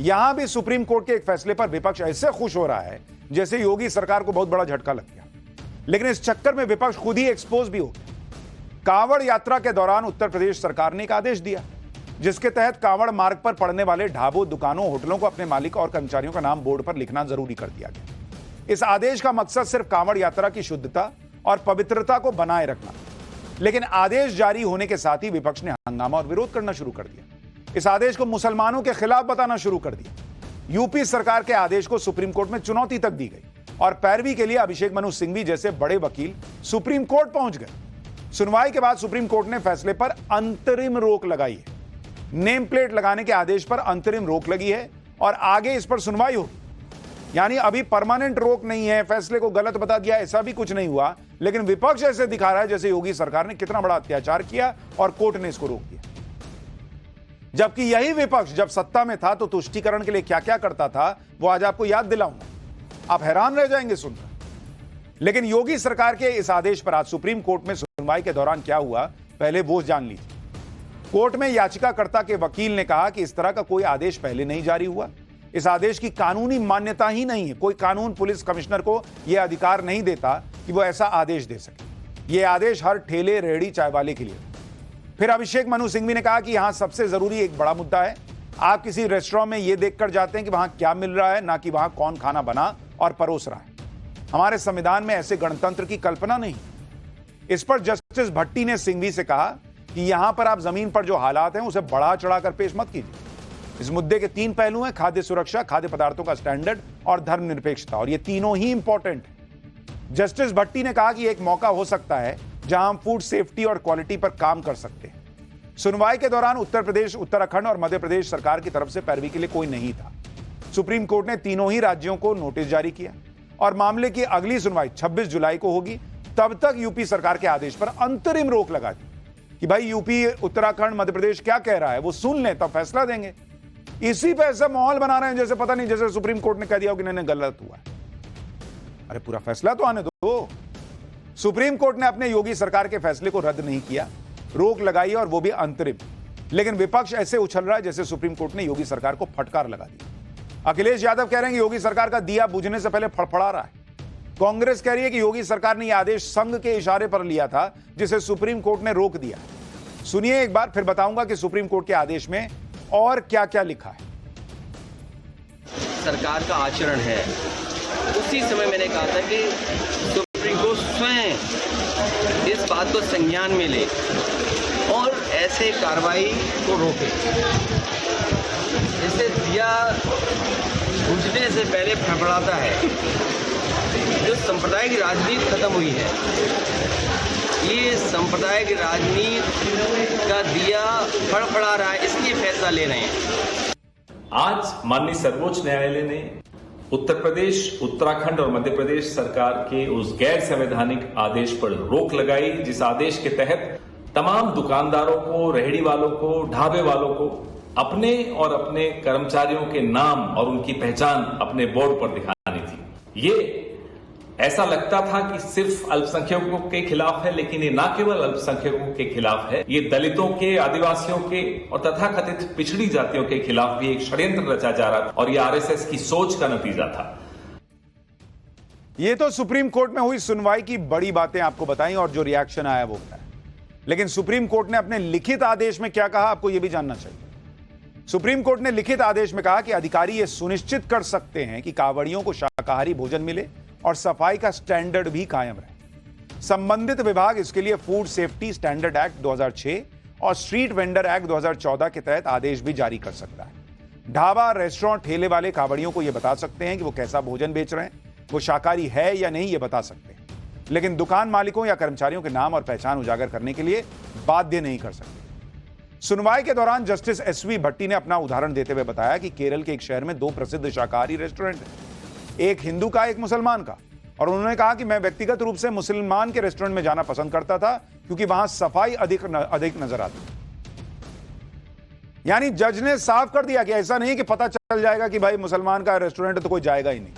यहां भी supreme court के एक फैसले पर विपक्ष ऐसे खुश हो रहा है जैसे योगी सरकार को बहुत बड़ा झटका लग गया। लेकिन इस चक्कर में विपक्ष खुद ही एक्सपोज भी हो गया। कांवड़ यात्रा के दौरान उत्तर प्रदेश सरकार ने एक आदेश दिया जिसके तहत कांवड़ मार्ग पर पड़ने वाले ढाबों, दुकानों, होटलों को अपने मालिक और कर्मचारियों का नाम बोर्ड पर लिखना जरूरी कर दिया गया। इस आदेश का मकसद सिर्फ कांवड़ यात्रा की शुद्धता और पवित्रता को बनाए रखना। लेकिन आदेश जारी होने के साथ ही विपक्ष ने हंगामा और विरोध करना शुरू कर दिया। इस आदेश को मुसलमानों के खिलाफ बताना शुरू कर दिया। यूपी सरकार के आदेश को सुप्रीम कोर्ट में चुनौती तक दी गई और पैरवी के लिए अभिषेक मनु सिंघवी जैसे बड़े वकील सुप्रीम कोर्ट पहुंच गए। सुनवाई के बाद सुप्रीम कोर्ट ने फैसले पर अंतरिम रोक लगाई है। नेम प्लेट लगाने के आदेश पर अंतरिम रोक लगी है और आगे इस पर सुनवाई होगी। यानी अभी परमानेंट रोक नहीं है, फैसले को गलत बता दिया, ऐसा भी कुछ नहीं हुआ। लेकिन विपक्ष ऐसे दिखा रहा है जैसे योगी सरकार ने कितना बड़ा अत्याचार किया और कोर्ट ने इसको रोक दिया। जबकि यही विपक्ष जब सत्ता में था तो तुष्टीकरण के लिए क्या क्या करता था वो आज आपको याद दिलाऊंगा। आप हैरान रह जाएंगे सुनकर। लेकिन योगी सरकार के इस आदेश पर आज सुप्रीम कोर्ट में सुनवाई के दौरान क्या हुआ, पहले वो जान लीजिए। कोर्ट में याचिकाकर्ता के वकील ने कहा कि इस तरह का कोई आदेश पहले नहीं जारी हुआ। इस आदेश की कानूनी मान्यता ही नहीं है। कोई कानून पुलिस कमिश्नर को यह अधिकार नहीं देता कि वो ऐसा आदेश दे सके। यह आदेश हर ठेले, रेहड़ी, चाय वाले के लिए। फिर अभिषेक मनु सिंघवी ने कहा कि यहां सबसे जरूरी एक बड़ा मुद्दा है। आप किसी रेस्टोरेंट में यह देखकर जाते हैं कि वहां क्या मिल रहा है, ना कि वहां कौन खाना बना और परोस रहा है। हमारे संविधान में ऐसे गणतंत्र की कल्पना नहीं। इस पर जस्टिस भट्टी ने सिंघवी से कहा कि यहां पर आप जमीन पर जो हालात हैं उसे बढ़ा चढ़ाकर पेश मत कीजिए। इस मुद्दे के 3 पहलू हैं: खाद्य सुरक्षा, खाद्य पदार्थों का स्टैंडर्ड और धर्मनिरपेक्षता। और ये तीनों ही इंपॉर्टेंट है। जस्टिस भट्टी ने कहा कि एक मौका हो सकता है जहां हम फूड सेफ्टी और क्वालिटी पर काम कर सकते हैं। सुनवाई के दौरान उत्तर प्रदेश, उत्तराखंड और मध्य प्रदेश सरकार की तरफ से पैरवी के लिए कोई नहीं था। सुप्रीम कोर्ट ने तीनों ही राज्यों को नोटिस जारी किया और मामले की अगली सुनवाई 26 जुलाई को होगी। तब तक यूपी सरकार के आदेश पर अंतरिम रोक लगा दी कि भाई यूपी, उत्तराखंड, मध्य प्रदेश क्या कह रहा है वो सुन लें, तब फैसला देंगे। इसी पे ऐसा माहौल बना रहे हैं जैसे पता नहीं, जैसे सुप्रीम कोर्ट ने कह दिया हो कि नहीं गलत हुआ है। अरे पूरा फैसला तो आने दो। सुप्रीम कोर्ट ने अपने योगी सरकार के फैसले को रद्द नहीं किया, रोक लगाई और वो भी अंतरिम। लेकिन विपक्ष ऐसे उछल रहा है जैसे सुप्रीम कोर्ट ने योगी सरकार को फटकार लगा दी। अखिलेश यादव कह रहे हैं कि योगी सरकार का दिया बुझने से पहले फड़फड़ा रहा है। कांग्रेस कह रही है कि योगी सरकार ने यह आदेश संघ के इशारे पर लिया था जिसे सुप्रीम कोर्ट ने रोक दिया। सुनिए एक बार, फिर बताऊंगा कि सुप्रीम कोर्ट के आदेश में और क्या क्या लिखा है। सरकार का आचरण है। उसी समय मैंने कहा था कि सुप्रीम कोर्ट स्वयं इस बात को संज्ञान में ले और ऐसे कार्रवाई को रोके। इससे दिया बुझने से पहले फड़फड़ाता है। जो सांप्रदायिक राजनीति खत्म हुई है, ये सांप्रदायिक राजनीति का दिया फड़फड़ा रहा है, इसलिए फैसला ले रहे हैं। आज माननीय सर्वोच्च न्यायालय ने उत्तर प्रदेश, उत्तराखंड और मध्य प्रदेश सरकार के उस गैर संवैधानिक आदेश पर रोक लगाई जिस आदेश के तहत तमाम दुकानदारों को, रेहड़ी वालों को, ढाबे वालों को अपने और अपने कर्मचारियों के नाम और उनकी पहचान अपने बोर्ड पर दिखानी थी। ये ऐसा लगता था कि सिर्फ अल्पसंख्यकों के खिलाफ है, लेकिन ये न केवल अल्पसंख्यकों के खिलाफ है, ये दलितों के, आदिवासियों के और तथाकथित पिछड़ी जातियों के खिलाफ भी एक षड्यंत्र रचा जा रहा था और ये आरएसएस की सोच का नतीजा था। ये तो सुप्रीम कोर्ट में हुई सुनवाई की बड़ी बातें आपको बताई और जो रिएक्शन आया वो बताया। लेकिन सुप्रीम कोर्ट ने अपने लिखित आदेश में क्या कहा, आपको यह भी जानना चाहिए। सुप्रीम कोर्ट ने लिखित आदेश में कहा कि अधिकारी यह सुनिश्चित कर सकते हैं कि कांवड़ियों को शाकाहारी भोजन मिले और सफाई का स्टैंडर्ड भी कायम रहे। संबंधित विभाग इसके लिए फूड सेफ्टी स्टैंडर्ड एक्ट 2006 और स्ट्रीट वेंडर एक्ट 2014 के तहत आदेश भी जारी कर सकता है। ढाबा, रेस्टोरेंट, ठेले वाले कांवड़ियों को यह बता सकते हैं कि वो कैसा भोजन बेच रहे हैं, वो शाकाहारी है या नहीं, ये बता सकते हैं। लेकिन दुकान मालिकों या कर्मचारियों के नाम और पहचान उजागर करने के लिए बाध्य नहीं कर सकते। सुनवाई के दौरान जस्टिस एसवी भट्टी ने अपना उदाहरण देते हुए बताया कि केरल के एक शहर में 2 प्रसिद्ध शाकाहारी रेस्टोरेंट हैं, एक हिंदू का, एक मुसलमान का। और उन्होंने कहा कि मैं व्यक्तिगत रूप से मुसलमान के रेस्टोरेंट में जाना पसंद करता था क्योंकि वहां सफाई अधिक नजर आती। यानी जज ने साफ कर दिया कि ऐसा नहीं कि पता चल जाएगा कि भाई मुसलमान का रेस्टोरेंट है तो कोई जाएगा ही नहीं।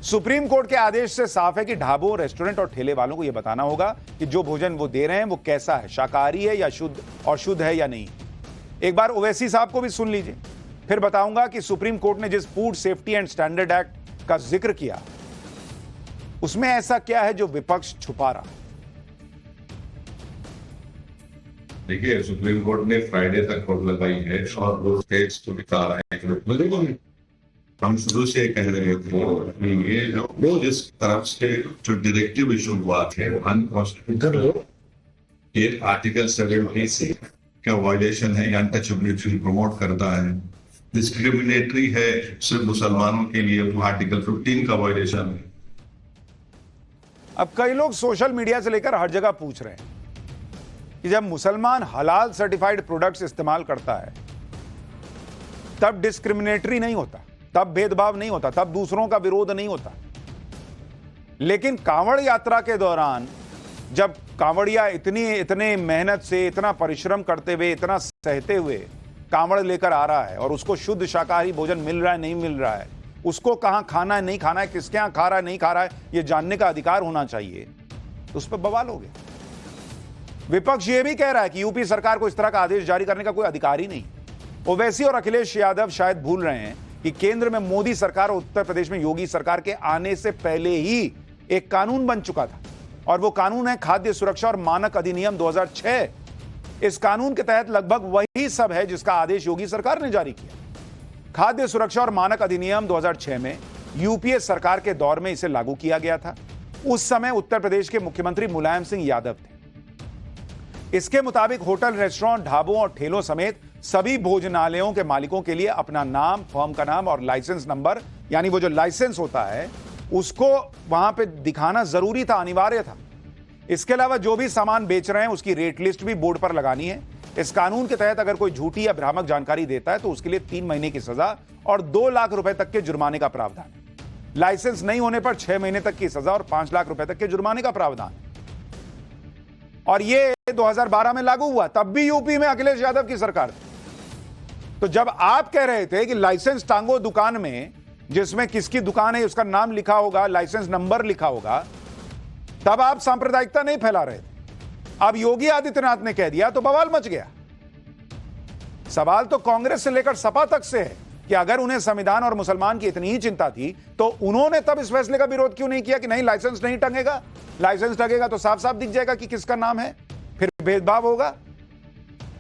सुप्रीम कोर्ट के आदेश से साफ है कि ढाबों, रेस्टोरेंट और ठेले वालों को यह बताना होगा कि जो भोजन वो दे रहे हैं वो कैसा है, शाकाहारी है या शुद्ध, और शुद्ध है या नहीं। एक बार ओवैसी साहब को भी सुन लीजिए। फिर बताऊंगा कि सुप्रीम कोर्ट ने जिस food safety and standard act का जिक्र किया उसमें ऐसा क्या है जो विपक्ष छुपा रहा। देखिए, सुप्रीम कोर्ट ने फ्राइडे तक रोक लगाई है और वो स्टेट्स को बता रहा है कि हम शुरू से कह रहे थे ये वो जिस तरफ से जो डायरेक्टिव इशू हुआ थे वो अनकॉन्स्टिट्यूशनल, ये आर्टिकल 70 का वायलेशन है, अनटचेबिलिटी प्रमोट करता है, डिस्क्रिमिनेटरी है सिर्फ मुसलमानों के लिए, वो आर्टिकल 15 का वायलेशन है। अब कई लोग सोशल मीडिया से लेकर हर जगह पूछ रहे हैं कि जब मुसलमान हलाल सर्टिफाइड प्रोडक्ट्स इस्तेमाल करता है तब डिस्क्रिमिनेटरी नहीं होता, तब भेदभाव नहीं होता, तब दूसरों का विरोध नहीं होता। लेकिन कांवड़ यात्रा के दौरान जब कांवड़िया इतने मेहनत से, इतना परिश्रम करते हुए, इतना सहते हुए कांवड़ लेकर आ रहा है और उसको शुद्ध शाकाहारी भोजन मिल रहा है नहीं मिल रहा है, उसको कहां खाना है नहीं खाना है, किसके यहां खा रहा है नहीं खा रहा है, यह जानने का अधिकार होना चाहिए, तो उस पर बवाल हो गया। विपक्ष यह भी कह रहा है कि यूपी सरकार को इस तरह का आदेश जारी करने का कोई अधिकार ही नहीं। ओवैसी और अखिलेश यादव शायद भूल रहे हैं कि केंद्र में मोदी सरकार और उत्तर प्रदेश में योगी सरकार के आने से पहले ही एक कानून बन चुका था और वो कानून है खाद्य सुरक्षा और मानक अधिनियम 2006। इस कानून के तहत लगभग वही सब है जिसका आदेश योगी सरकार ने जारी किया। खाद्य सुरक्षा और मानक अधिनियम 2006 में यूपीए सरकार के दौर में इसे लागू किया गया था। उस समय उत्तर प्रदेश के मुख्यमंत्री मुलायम सिंह यादव थे। इसके मुताबिक होटल, रेस्टोरेंट, ढाबों और ठेलों समेत सभी भोजनालयों के मालिकों के लिए अपना नाम, फर्म का नाम और लाइसेंस नंबर, यानी वो जो लाइसेंस होता है उसको वहां पे दिखाना जरूरी था, अनिवार्य था। इसके अलावा जो भी सामान बेच रहे हैं उसकी रेट लिस्ट भी बोर्ड पर लगानी है। इस कानून के तहत अगर कोई झूठी या भ्रामक जानकारी देता है तो उसके लिए 3 महीने की सजा और 2 लाख रुपए तक के जुर्माने का प्रावधान है। लाइसेंस नहीं होने पर 6 महीने तक की सजा और 5 लाख रुपए तक के जुर्माने का प्रावधान है। और ये 2012 में लागू हुआ, तब भी यूपी में अखिलेश यादव की सरकार थी। तो जब आप कह रहे थे कि लाइसेंस टांगो दुकान में, जिसमें किसकी दुकान है उसका नाम लिखा होगा, लाइसेंस नंबर लिखा होगा, तब आप सांप्रदायिकता नहीं फैला रहे थे। अब योगी आदित्यनाथ ने कह दिया तो बवाल मच गया। सवाल तो कांग्रेस से लेकर सपा तक से है कि अगर उन्हें संविधान और मुसलमान की इतनी ही चिंता थी तो उन्होंने तब इस फैसले का विरोध क्यों नहीं किया कि नहीं लाइसेंस नहीं टंगेगा। लाइसेंस टंगेगा तो साफ साफ दिख जाएगा कि किसका नाम है, फिर भेदभाव होगा।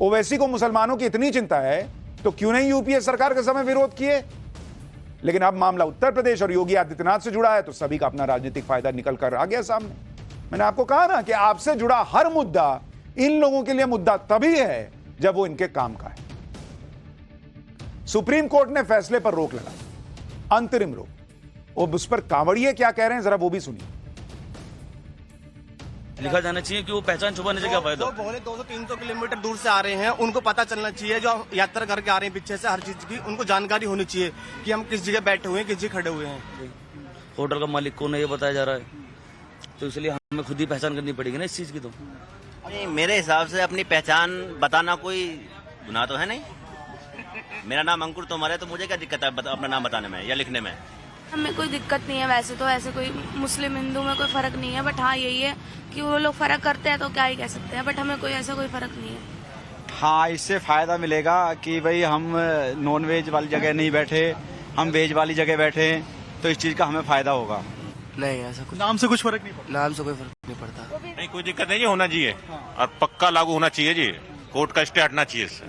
ओवैसी को मुसलमानों की इतनी चिंता है तो क्यों नहीं यूपीए सरकार के समय विरोध किए। लेकिन अब मामला उत्तर प्रदेश और योगी आदित्यनाथ से जुड़ा है तो सभी का अपना राजनीतिक फायदा निकल कर आ गया सामने। मैंने आपको कहा ना कि आपसे जुड़ा हर मुद्दा इन लोगों के लिए मुद्दा तभी है जब वो इनके काम का है। सुप्रीम कोर्ट ने फैसले पर रोक लगा, अंतरिम रोक। और उस पर कांवड़िए क्या कह रहे हैं जरा वो भी सुनिए। लिखा जाना चाहिए कि वो पहचान छुपाने से क्या फायदा। तो बोले 200-300 किलोमीटर दूर से आ रहे हैं, उनको पता चलना चाहिए, जो यात्रा करके आ रहे हैं पीछे से, हर चीज की उनको जानकारी होनी चाहिए कि हम किस जगह बैठे हुए हैं, किस जगह खड़े हुए हैं। होटल का मालिक कौन है ये बताया जा रहा है, तो इसलिए हमें खुद ही पहचान करनी पड़ेगी ना इस चीज की। तो नहीं, मेरे हिसाब से अपनी पहचान बताना कोई गुनाह तो है नहीं। मेरा नाम अंकुर तोमर है, तो मुझे क्या दिक्कत है अपना नाम बताने में या लिखने में। हमें कोई दिक्कत नहीं है, वैसे तो ऐसे कोई मुस्लिम हिंदू में कोई फर्क नहीं है, बट हाँ यही है कि वो लोग फर्क करते हैं तो क्या ही कह सकते हैं, बट हमें कोई ऐसा कोई फर्क नहीं है। हाँ, इससे फायदा मिलेगा कि भाई हम नॉन वेज वाली जगह नहीं बैठे, हम वेज वाली जगह बैठे, तो इस चीज का हमें फायदा होगा। नहीं, ऐसा कुछ नाम से कुछ फर्क नहीं पड़ता। नाम से कोई फर्क नहीं पड़ता। नहीं, कोई दिक्कत नहीं, होना चाहिए और पक्का लागू होना चाहिए जी। कोर्ट का स्टे हटना चाहिए इससे।